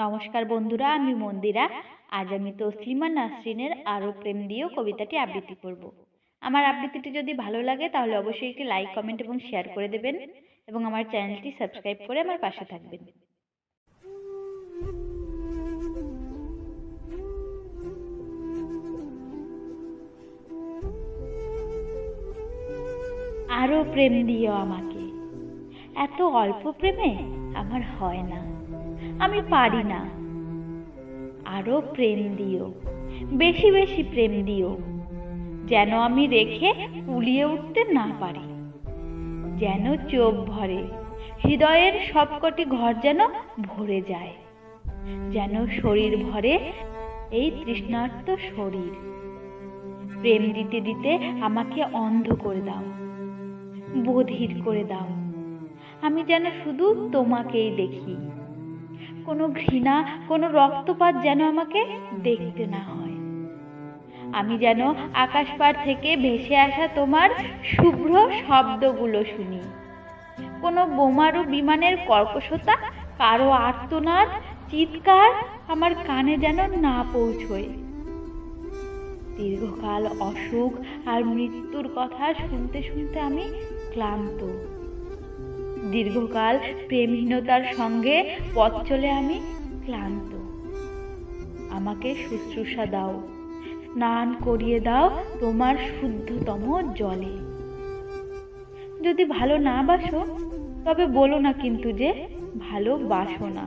নমস্কার বন্ধুরা, আমি মন্দিরা। আজ আমি তসলিমা নাসরিনের আরও প্রেম দিয়েও কবিতাটি আবৃত্তি করব। আমার আবৃত্তিটি যদি ভালো লাগে তাহলে অবশ্যই একটি লাইক, কমেন্ট এবং শেয়ার করে দেবেন এবং আমার চ্যানেলটি সাবস্ক্রাইব করে আমার পাশে থাকবেন। আরও প্রেম দিও আমাকে, এত অল্প প্রেমে আমার হয় না, আমি পারি না। আরো প্রেম দিও, বেশি বেশি প্রেম দিও, যেন আমি রেখে কুলিয়ে উঠতে না পারি, যেন চোখ ভরে, হৃদয়ের সবকটি ঘর যেন ভরে যায়, যেন শরীর ভরে এই তৃষ্ণার্ত শরীর। প্রেম দিতে দিতে আমাকে অন্ধ করে দাও, বধির করে দাও, আমি যেন শুধু তোমাকেই দেখি। কোনো ঘৃণা, কোনো রক্তপাত যেন আমাকে দেখতে না হয়। আমি যেন আকাশ পার থেকে ভেসে আসা তোমার শুভ্র শব্দগুলো শুনি। কোনো বোমারু বিমানের কর্কশতা, কারো আর্তনাদ, চিৎকার আমার কানে যেন না পৌঁছয়। দীর্ঘকাল অসুখ আর মৃত্যুর কথা শুনতে শুনতে আমি ক্লান্ত। দীর্ঘকাল প্রেমহীনতার সঙ্গে পথ চলে আমি ক্লান্ত। আমাকে শুশ্রূষা দাও, স্নান করিয়ে দাও তোমার শুদ্ধতম জলে। যদি ভালো না বাসো তবে বলো না কিন্তু যে ভালোবাসো না।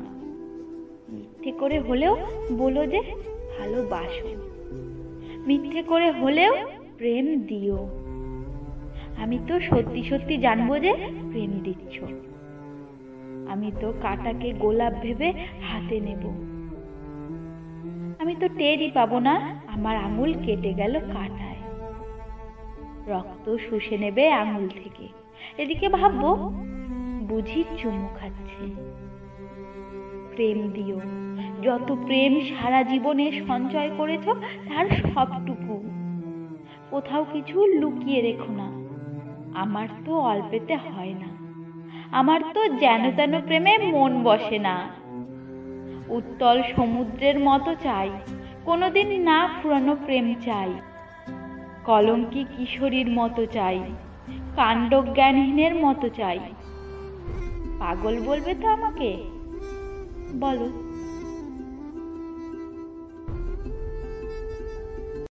মিথ্যে করে হলেও বলো যে ভালোবাসো। মিথ্যে করে হলেও প্রেম দিও। আমি তো সত্যি সত্যি জানবো যে প্রেম দিচ্ছ। আমি তো কাঁটাকে গোলাপ ভেবে হাতে নেব। আমি তো টেরই পাবো না আমার আঙুল কেটে গেল কাঁটায়। রক্ত শুষে নেবে আঙুল থেকে, এদিকে ভাববো বুঝি চুমু খাচ্ছে। প্রেম দিও, যত প্রেম সারা জীবনে সঞ্চয় করেছ তার সবটুকু। কোথাও কিছু লুকিয়ে রেখো না। আমার তো অল্পেতে হয় না, আমার তো যেন তেন প্রেমে মন বসে না। উত্তল সমুদ্রের মতো চাই, কোনোদিন না ফুরানো প্রেম চাই। কলঙ্কি কিশোরীর মতো চাই, কাণ্ডজ্ঞানহীনের মতো চাই। পাগল বলবে তো আমাকে? বলো।